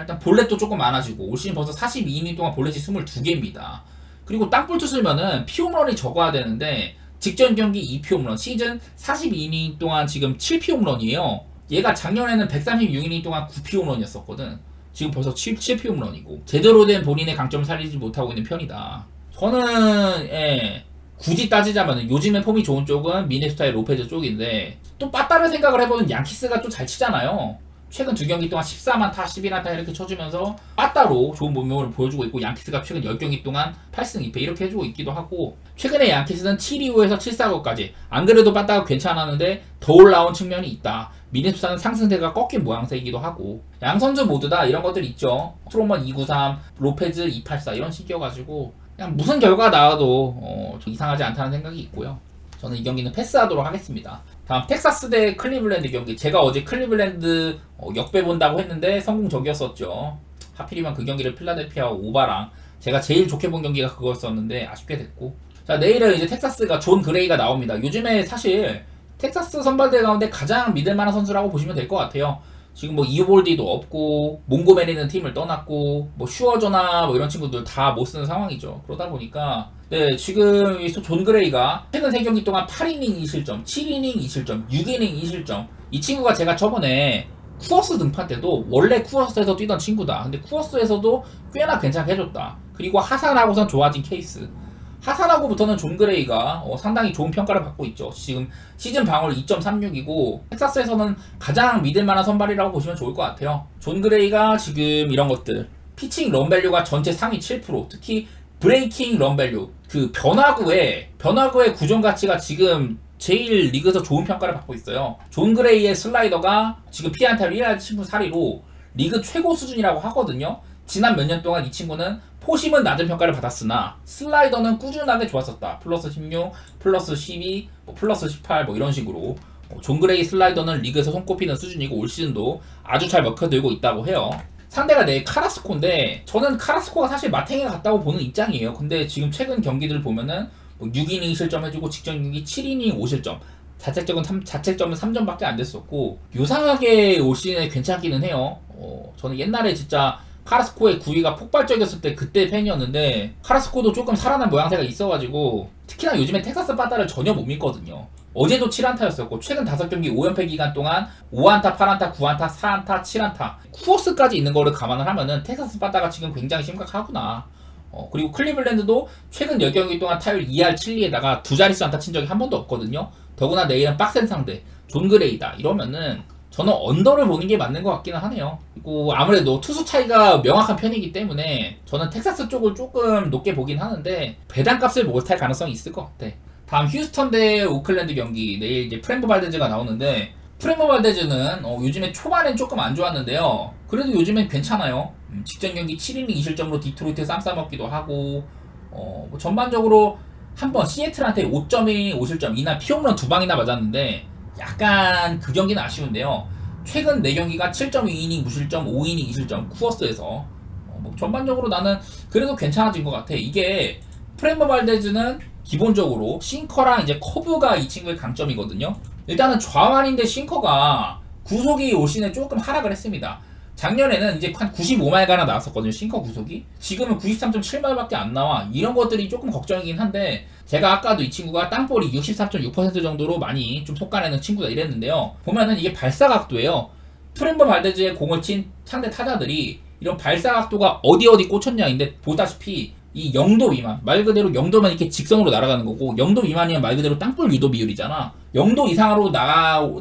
일단 볼넷도 조금 많아지고 올 시즌 벌써 42이닝 동안 볼넷이 22개입니다. 그리고 땅볼 투수면은 피홈런이 적어야 되는데 직전 경기 2피홈런, 시즌 42이닝 동안 지금 7피홈런이에요. 얘가 작년에는 136이닝 동안 9피홈런이었었거든. 지금 벌써 7피홈런이고 제대로 된 본인의 강점을 살리지 못하고 있는 편이다. 저는 굳이 따지자면 요즘에 폼이 좋은 쪽은 미네소타의 로페즈 쪽인데, 또 빠따를 생각을 해보면 양키스가 좀 잘 치잖아요. 최근 2경기 동안 13안타, 11안타 이렇게 쳐주면서 빠따로 좋은 몸을 보여주고 있고, 양키스가 최근 10경기 동안 8승 2패 이렇게 해주고 있기도 하고, 최근에 양키스는 7-2-5에서 7-4-9까지 안 그래도 빠따가 괜찮았는데 더 올라온 측면이 있다. 미네소타는 상승세가 꺾인 모양새이기도 하고, 양 선수 모두 다 이런 것들 있죠. 트로먼 293, 로페즈 284 이런 식이어가지고 그냥 무슨 결과가 나와도 이상하지 않다는 생각이 있고요. 저는 이 경기는 패스하도록 하겠습니다. 다음 텍사스 대 클리블랜드 경기. 제가 어제 클리블랜드 역배 본다고 했는데 성공적이었었죠. 하필이면 그 경기를 필라델피아와 오바랑 제가 제일 좋게 본 경기가 그거였었는데 아쉽게 됐고, 자 내일은 이제 텍사스가 존 그레이가 나옵니다. 요즘에 사실 텍사스 선발대 가운데 가장 믿을만한 선수라고 보시면 될 것 같아요. 지금 뭐 이오볼디도 없고, 몽고메리는 팀을 떠났고, 뭐 슈어저나 뭐 이런 친구들 다 못 쓰는 상황이죠. 그러다 보니까 지금 존 그레이가 최근 3경기 동안 8이닝 2실점, 7이닝 2실점, 6이닝 2실점. 이 친구가 제가 저번에 쿠어스 등판 때도 원래 쿠어스에서 뛰던 친구다. 근데 쿠어스에서도 꽤나 괜찮게 해줬다. 그리고 하산하고선 좋아진 케이스. 하산하고부터는 존 그레이가 상당히 좋은 평가를 받고 있죠. 지금 시즌 방어율 2.36이고 텍사스에서는 가장 믿을만한 선발이라고 보시면 좋을 것 같아요. 존 그레이가 지금 이런 것들 피칭 런밸류가 전체 상위 7%, 특히 브레이킹 런밸류 그 변화구의 구종 가치가 지금 제일 리그에서 좋은 평가를 받고 있어요. 존 그레이의 슬라이더가 지금 피안타율 1할 10분 4리로 리그 최고 수준이라고 하거든요. 지난 몇 년 동안 이 친구는 포심은 낮은 평가를 받았으나 슬라이더는 꾸준하게 좋았었다. 플러스 16, 플러스 12, 플러스 18 이런 식으로 존 그레이 슬라이더는 리그에서 손꼽히는 수준이고 올 시즌도 아주 잘 먹혀들고 있다고 해요. 상대가 내일 카라스코인데 저는 카라스코가 사실 마탱이가 같다고 보는 입장이에요. 근데 지금 최근 경기들 보면은 6이닝 실점해주고 직전 경기 7이닝 5실점 자책점은 3점밖에 안 됐었고 요상하게 올 시즌에 괜찮기는 해요. 저는 옛날에 진짜 카라스코의 구위가 폭발적이었을 때 그때 팬이었는데 카라스코도 조금 살아난 모양새가 있어가지고 특히나 요즘에 텍사스 바다를 전혀 못 믿거든요. 어제도 7안타였었고 최근 5경기 5연패 기간 동안 5안타, 8안타, 9안타, 4안타, 7안타 쿠어스까지 있는 거를 감안을 하면은 텍사스 바다가 지금 굉장히 심각하구나. 그리고 클리블랜드도 최근 10경기 동안 타율 2할 7리에다가 두 자릿수 안타 친 적이 한 번도 없거든요. 더구나 내일은 빡센 상대 존 그레이다 이러면은 저는 언더를 보는 게 맞는 것 같기는 하네요. 그리고 아무래도 투수 차이가 명확한 편이기 때문에 저는 텍사스 쪽을 조금 높게 보긴 하는데 배당값을 못할 가능성이 있을 것 같아. 다음 휴스턴 대 오클랜드 경기 내일 이제 프랭거 발데즈가 나오는데 프랭거 발데즈는 요즘에 초반엔 조금 안 좋았는데요. 그래도 요즘엔 괜찮아요. 직전 경기 7이닝 2실점으로 디트로이트 쌈 싸먹기도 하고 전반적으로 한번 시애틀한테 5.1 5실점 이날 피홈런 2방이나 맞았는데 약간 그 경기는 아쉬운데요. 최근 4경기가 7.2이닝 무실점 5이닝 2실점 쿠어스에서 전반적으로 나는 그래도 괜찮아진 것 같아. 이게 프랭거 발데즈는 기본적으로 싱커랑 이제 커브가 이 친구의 강점이거든요. 일단은 좌완인데 싱커가 구속이 올 시즌에 조금 하락을 했습니다. 작년에는 이제 한 95마일가량 나왔었거든요. 싱커 구속이. 지금은 93.7마일밖에 안 나와. 이런 것들이 조금 걱정이긴 한데 제가 아까도 이 친구가 땅볼이 63.6% 정도로 많이 좀 속가내는 친구다 이랬는데요. 보면은 이게 발사각도예요. 프랭거 발데즈의 공을 친 상대 타자들이 이런 발사각도가 어디 꽂혔냐인데 보다시피 이 0도 미만, 말 그대로 0도면 이렇게 직선으로 날아가는 거고 0도 미만이면 말 그대로 땅볼 유도 비율이잖아. 0도 이상으로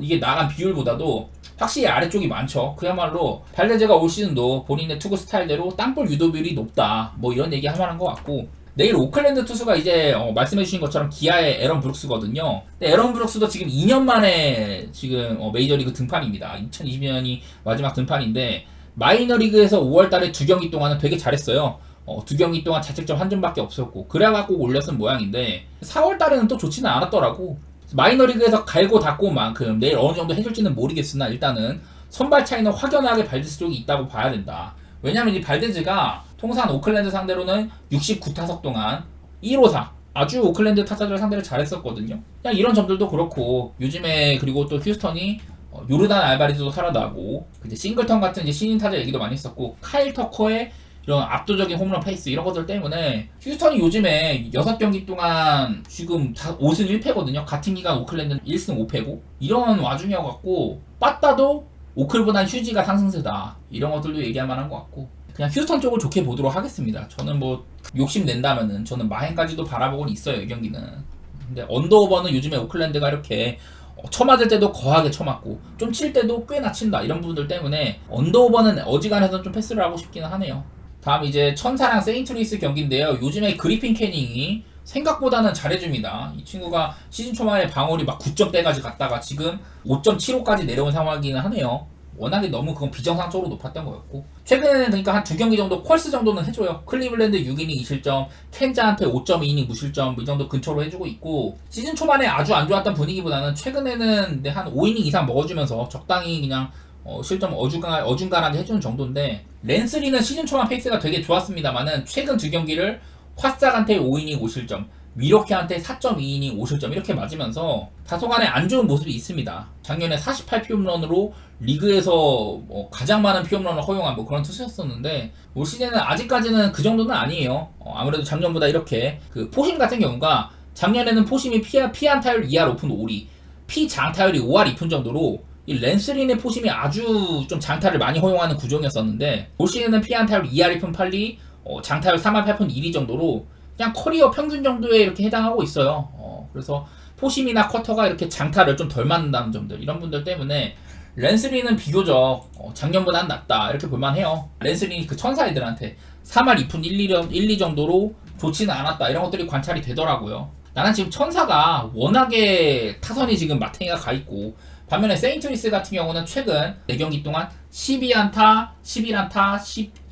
이게 나간 비율보다도 확실히 아래쪽이 많죠. 그야말로 발데즈가 올 시즌도 본인의 투구 스타일대로 땅볼 유도 비율이 높다. 이런 얘기 할 만한 것 같고 내일 오클랜드 투수가 이제 말씀해주신 것처럼 기아의 에런 브룩스거든요. 근데 에런 브룩스도 지금 2년 만에 지금 메이저리그 등판입니다. 2020년이 마지막 등판인데 마이너리그에서 5월달에 2경기 동안은 되게 잘했어요. 2경기 동안 자책점 1점밖에 없었고 그래갖고 올렸은 모양인데 4월달에는 또 좋지는 않았더라고. 마이너리그에서 갈고 닦고 온 만큼 내일 어느 정도 해줄지는 모르겠으나 일단은 선발 차이는 확연하게 발데즈 쪽이 있다고 봐야 된다. 왜냐면 이 발데즈가 통산 오클랜드 상대로는 69타석 동안 1호사 아주 오클랜드 타자들 상대를 잘했었거든요. 그냥 이런 점들도 그렇고 요즘에 그리고 또 휴스턴이 요르단 알바리즈도 살아나고 이제 싱글턴 같은 이제 신인 타자 얘기도 많이 했었고 카일 터커의 이런 압도적인 홈런 페이스 이런 것들 때문에 휴스턴이 요즘에 6경기 동안 지금 5승 1패거든요. 같은 기간 오클랜드는 1승 5패고 이런 와중이어갖고 빠따도 오클보단 휴지가 상승세다 이런 것들도 얘기할 만한 것 같고 그냥 휴스턴 쪽을 좋게 보도록 하겠습니다. 저는 욕심 낸다면은 저는 마행까지도 바라보고는 있어요. 이 경기는. 근데 언더오버는 요즘에 오클랜드가 이렇게 쳐맞을 때도 거하게 쳐맞고 좀 칠 때도 꽤나 친다 이런 부분들 때문에 언더오버는 어지간해서 좀 패스를 하고 싶기는 하네요. 다음 이제 천사랑 세인트루이스 경기인데요. 요즘에 그리핀 캐닝이 생각보다는 잘해줍니다. 이 친구가 시즌 초반에 방어율이 막 9점대까지 갔다가 지금 5.75까지 내려온 상황이기는 하네요. 워낙에 너무 그건 비정상적으로 높았던 거였고 최근에는 그러니까 한 2경기 정도 콜스 정도는 해줘요. 클리블랜드 6이닝 2실점, 켄자한테 5.2이닝 무실점 이 정도 근처로 해주고 있고 시즌 초반에 아주 안 좋았던 분위기보다는 최근에는 한 5이닝 이상 먹어주면서 적당히 그냥 실점 어중간하게 해주는 정도인데 랜스리는 시즌 초반 페이스가 되게 좋았습니다만은 최근 2경기를 화싹한테 5이닝 5실점 미러키한테 4.2이닝 5실점 이렇게 맞으면서 다소간에 안 좋은 모습이 있습니다. 작년에 48피홈런으로 리그에서 가장 많은 피홈런을 허용한 그런 투수였었는데 올 시즌은 아직까지는 그 정도는 아니에요. 아무래도 작년보다 이렇게 그 포심 같은 경우가 작년에는 포심이 피안타율 2할 오픈 5리 피장타율이 5할 2푼 정도로 이 랜스린의 포심이 아주 좀 장타를 많이 허용하는 구종이었었는데 올 시즌은 피안타율 2할 2푼 8리 장타율 3할 8푼 1리 정도로 그냥 커리어 평균 정도에 이렇게 해당하고 있어요. 그래서 포심이나 쿼터가 이렇게 장타를 좀 덜 맞는다는 점들, 이런 분들 때문에 랜스리는 비교적 작년보다는 낫다 이렇게 볼만해요. 랜스리 그 천사 애들한테 3할 2푼 1, 2 정도로 좋지는 않았다, 이런 것들이 관찰이 되더라고요. 나는 지금 천사가 워낙에 타선이 지금 마탱이가 가있고, 반면에 세인트루이스 같은 경우는 최근 4경기 동안 12안타, 11안타,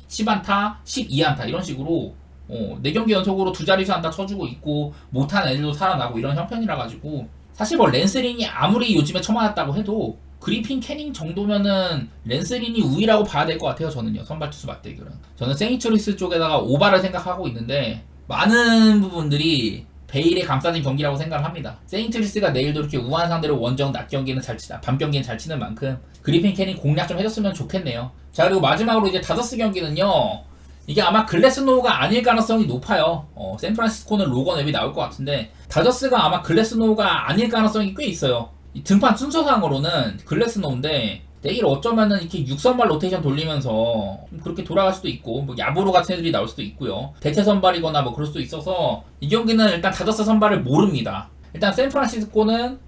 10안타, 12안타 이런 식으로 4경기 연속으로 두 자릿수 안타 쳐주고 있고, 못한 애들도 살아나고 이런 형편이라 가지고, 사실 뭐 랜스린이 아무리 요즘에 처맞았다고 해도 그리핀 캐닝 정도면은 랜스린이 우위라고 봐야 될 것 같아요. 저는요, 선발 투수 맞대결은. 저는 세인트루이스 쪽에다가 오바를 생각하고 있는데, 많은 부분들이 베일에 감싸진 경기라고 생각을 합니다. 세인트루이스가 내일도 이렇게 우한 상대로 원정 낮 경기는 잘 치다, 밤 경기는 잘 치는 만큼 그리핀 캐닝 공략 좀 해줬으면 좋겠네요. 자, 그리고 마지막으로 이제 다저스 경기는요, 이게 아마 글래스노우가 아닐 가능성이 높아요. 샌프란시스코는 로건 웹이 나올 것 같은데, 다저스가 아마 글래스노우가 아닐 가능성이 꽤 있어요. 이 등판 순서상으로는 글래스노우인데, 내일 어쩌면은 이렇게 6선발 로테이션 돌리면서 그렇게 돌아갈 수도 있고, 뭐 야보로 같은 애들이 나올 수도 있고요. 대체 선발이거나 뭐 그럴 수도 있어서, 이 경기는 일단 다저스 선발을 모릅니다. 일단 샌프란시스코는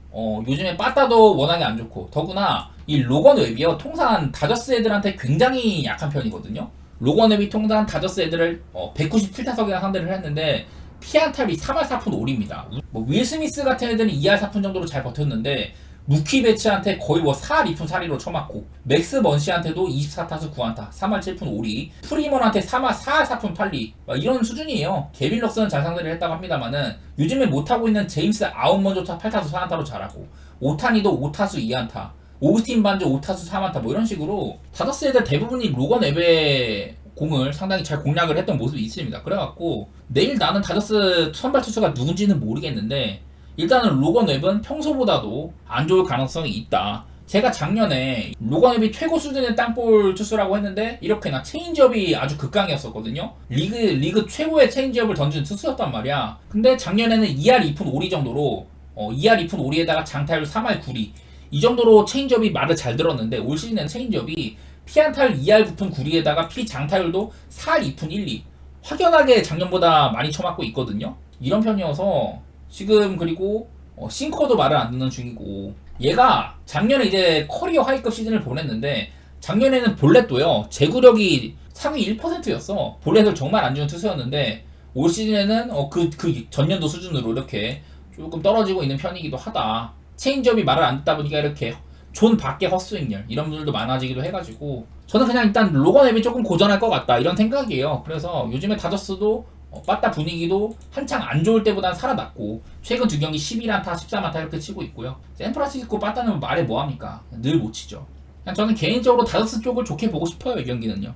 요즘에 빠따도 워낙에 안 좋고, 더구나 이 로건 웹이요, 통산 다저스 애들한테 굉장히 약한 편이거든요. 로건 웹이 통산 다저스 애들을 197타석이나 상대를 했는데 피안타율이 3할 4푼 5리입니다. 뭐 윌 스미스 같은 애들은 2할 4푼 정도로 잘 버텼는데, 무키 베츠한테 거의 뭐 4할 2푼 4리로 쳐맞고, 맥스 먼시한테도 24타수 9안타 3할 7푼 5리, 프리먼한테 4할 4푼 8리, 이런 수준이에요. 게빌 럭스는 잘 상대를 했다고 합니다만은, 요즘에 못하고 있는 제임스 아웃먼조차 8타수 4안타로 잘하고, 오타니도 5타수 2안타, 오스틴 반즈 5타수 3안타, 뭐 이런 식으로 다저스 애들 대부분이 로건 웹의 공을 상당히 잘 공략을 했던 모습이 있습니다. 그래갖고 내일 나는 다저스 선발 투수가 누군지는 모르겠는데, 일단은 로건 웹은 평소보다도 안 좋을 가능성이 있다. 제가 작년에 로건 웹이 최고 수준의 땅볼 투수라고 했는데, 이렇게나 체인지업이 아주 극강이었었거든요. 리그 최고의 체인지업을 던지는 투수였단 말이야. 근데 작년에는 2할 2푼 5리 정도로 2할 2푼 5리에다가 장타율 3할 9리, 이 정도로 체인지업이 말을 잘 들었는데, 올 시즌에는 체인지업이 피안타율 2할 9푼 9리에다가 피장타율도 4할 2푼 1리, 확연하게 작년보다 많이 쳐맞고 있거든요. 이런 편이어서 지금, 그리고 싱커도 말을 안 듣는 중이고, 얘가 작년에 이제 커리어 하이급 시즌을 보냈는데, 작년에는 볼넷도요, 제구력이 상위 1%였어. 볼넷을 정말 안 주는 투수였는데, 올 시즌에는 그 전년도 수준으로 이렇게 조금 떨어지고 있는 편이기도 하다. 체인지업이 말을 안 듣다 보니까 이렇게 존 밖의 헛스윙률, 이런 분들도 많아지기도 해가지고, 저는 그냥 일단 로건 웹이 조금 고전할 것 같다, 이런 생각이에요. 그래서 요즘에 다저스도 빠따 분위기도 한창 안 좋을 때보단 살아났고, 최근 2경기 11안타 13안타 이렇게 치고 있고요. 샌프란시스코 빠따는 말해 뭐합니까? 늘 못 치죠. 그냥 저는 개인적으로 다저스 쪽을 좋게 보고 싶어요. 이 경기는요,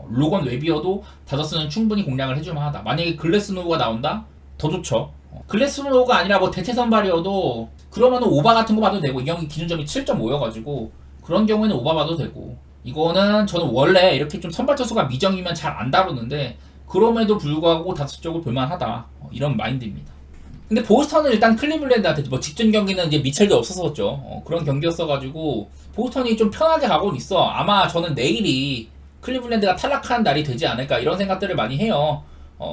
로건 웹이어도 다저스는 충분히 공략을 해줄만 하다. 만약에 글래스노우가 나온다? 더 좋죠. 글래스노우가 아니라 뭐 대체 선발이어도 그러면은 오바 같은 거 봐도 되고, 이 경기 기준점이 7.5여가지고 그런 경우에는 오바 봐도 되고, 이거는 저는 원래 이렇게 좀 선발 투수가 미정이면 잘 안 다루는데, 그럼에도 불구하고 다저스 쪽을 볼만하다, 이런 마인드입니다. 근데 보스턴은 일단 클리블랜드한테 뭐 직전 경기는 이제 미첼도 없었었죠. 그런 경기였어가지고 보스턴이 좀 편하게 가고는 있어. 아마 저는 내일이 클리블랜드가 탈락하는 날이 되지 않을까, 이런 생각들을 많이 해요.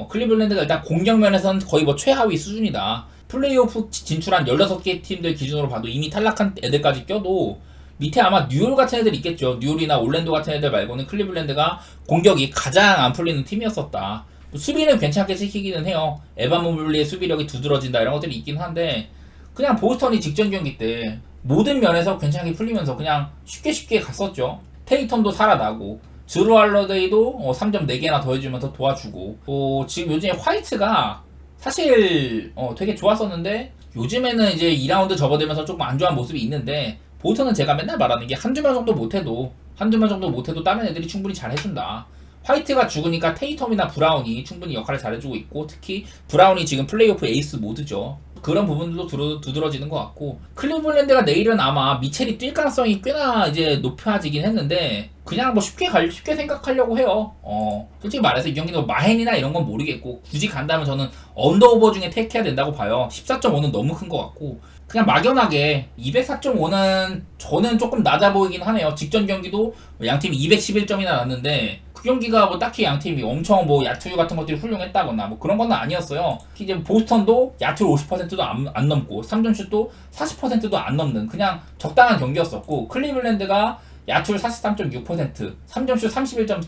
클리블랜드가 일단 공격면에서는 거의 뭐 최하위 수준이다. 플레이오프 진출한 16개 팀들 기준으로 봐도 이미 탈락한 애들까지 껴도 밑에 아마 뉴올 같은 애들 있겠죠. 뉴올이나 올랜도 같은 애들 말고는 클리블랜드가 공격이 가장 안 풀리는 팀이었었다. 수비는 괜찮게 지키기는 해요. 에반 모블리의 수비력이 두드러진다, 이런 것들이 있긴 한데, 그냥 보스턴이 직전 경기 때 모든 면에서 괜찮게 풀리면서 그냥 쉽게 갔었죠. 테이텀도 살아나고, 드루 할러데이도 3점 4개나 더해주면서 도와주고, 지금 요즘에 화이트가 사실 되게 좋았었는데, 요즘에는 이제 2라운드 접어들면서 조금 안 좋은 모습이 있는데, 보스턴은 제가 맨날 말하는 게 한두 명 정도 못해도 다른 애들이 충분히 잘 해준다. 화이트가 죽으니까 테이텀이나 브라운이 충분히 역할을 잘해주고 있고, 특히 브라운이 지금 플레이오프 에이스 모드죠. 그런 부분들도 두드러지는 것 같고, 클리블랜드가 내일은 아마 미첼이 뛸 가능성이 꽤나 이제 높아지긴 했는데, 그냥 뭐 쉽게 생각하려고 해요. 솔직히 말해서 이 경기는 뭐 마헨이나 이런 건 모르겠고, 굳이 간다면 저는 언더오버 중에 택해야 된다고 봐요. 14.5는 너무 큰 것 같고, 그냥 막연하게 204.5는 저는 조금 낮아 보이긴 하네요. 직전 경기도 양팀이 211점이나 났는데, 그 경기가 뭐 딱히 양 팀이 엄청 뭐 야투 같은 것들이 훌륭했다거나 뭐 그런 건 아니었어요. 특히 이제 보스턴도 야투 50%도 안 넘고 3점슛도 40%도 안 넘는 그냥 적당한 경기였었고, 클리블랜드가 야투 43.6%, 3점슛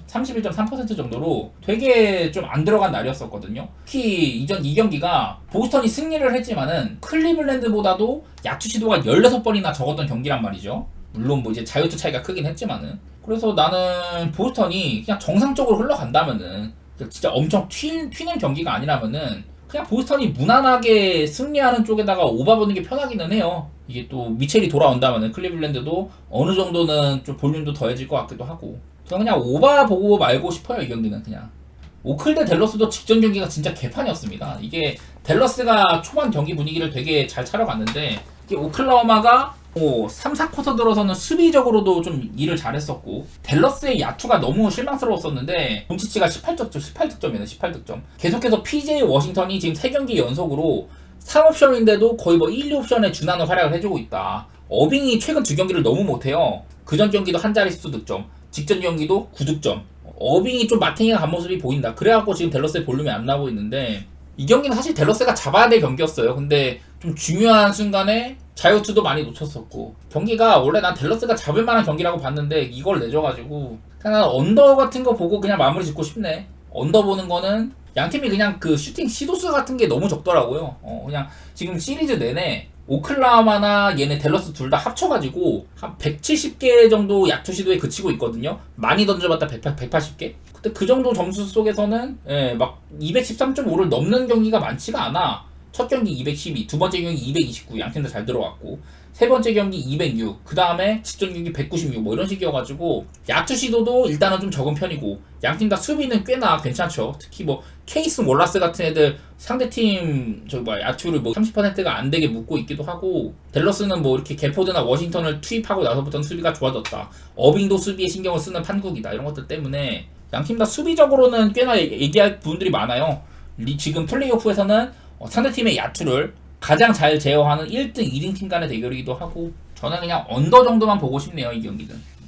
31.3% 정도로 되게 좀 안 들어간 날이었었거든요. 특히 이전 이 경기가 보스턴이 승리를 했지만은 클리블랜드보다도 야투 시도가 16번이나 적었던 경기란 말이죠. 물론 뭐 이제 자유투 차이가 크긴 했지만은. 그래서 나는 보스턴이 그냥 정상적으로 흘러간다면은, 진짜 엄청 튀는 경기가 아니라면은 그냥 보스턴이 무난하게 승리하는 쪽에다가 오바보는 게 편하기는 해요. 이게 또 미첼이 돌아온다면은 클리블랜드도 어느 정도는 좀 볼륨도 더해질 것 같기도 하고. 저는 그냥 오바 보고 말고 싶어요, 이 경기는. 그냥 오클 대 댈러스도 직전 경기가 진짜 개판이었습니다. 이게 댈러스가 초반 경기 분위기를 되게 잘 차려갔는데, 이게 오클라호마가 3, 4쿼터 들어서는 수비적으로도 좀 일을 잘했었고, 댈러스의 야투가 너무 실망스러웠었는데 돈치치가 18득점이네. 18득점. 계속해서 PJ 워싱턴이 지금 3경기 연속으로 3옵션인데도 거의 뭐 1, 2옵션에 준하는 활약을 해주고 있다. 어빙이 최근 2경기를 너무 못해요. 그전 경기도 한 자릿수 득점, 직전 경기도 9득점. 어빙이 좀 마탱이가 간 모습이 보인다. 그래갖고 지금 댈러스의 볼륨이 안 나고 있는데, 이 경기는 사실 댈러스가 잡아야 될 경기였어요. 근데 좀 중요한 순간에 자유투도 많이 놓쳤었고, 경기가 원래 난 댈러스가 잡을 만한 경기라고 봤는데 이걸 내줘가지고 그냥 언더 같은 거 보고 그냥 마무리 짓고 싶네. 언더 보는 거는 양팀이 그냥 그 슈팅 시도수 같은 게 너무 적더라고요. 그냥 지금 시리즈 내내 오클라호마나 얘네 댈러스 둘 다 합쳐가지고 한 170개 정도 야투 시도에 그치고 있거든요. 많이 던져봤다 180개? 근데 그 정도 점수 속에서는 막 213.5를 넘는 경기가 많지가 않아. 첫 경기 212, 두 번째 경기 229, 양팀 다 잘 들어갔고, 세 번째 경기 206, 그 다음에 직전 경기 196, 뭐 이런 식이어가지고 야투 시도도 일단은 좀 적은 편이고, 양팀 다 수비는 꽤나 괜찮죠. 특히 뭐 케이스 몰라스 같은 애들 상대팀 야투를 뭐 30%가 안 되게 묶고 있기도 하고, 댈러스는 뭐 이렇게 게포드나 워싱턴을 투입하고 나서부터는 수비가 좋아졌다. 어빙도 수비에 신경을 쓰는 판국이다. 이런 것들 때문에 양팀 다 수비적으로는 꽤나 얘기할 부분들이 많아요. 지금 플레이오프에서는 상대팀의 야투를 가장 잘 제어하는 1등, 2등 팀 간의 대결이기도 하고, 저는 그냥 언더 정도만 보고 싶네요, 이 경기는.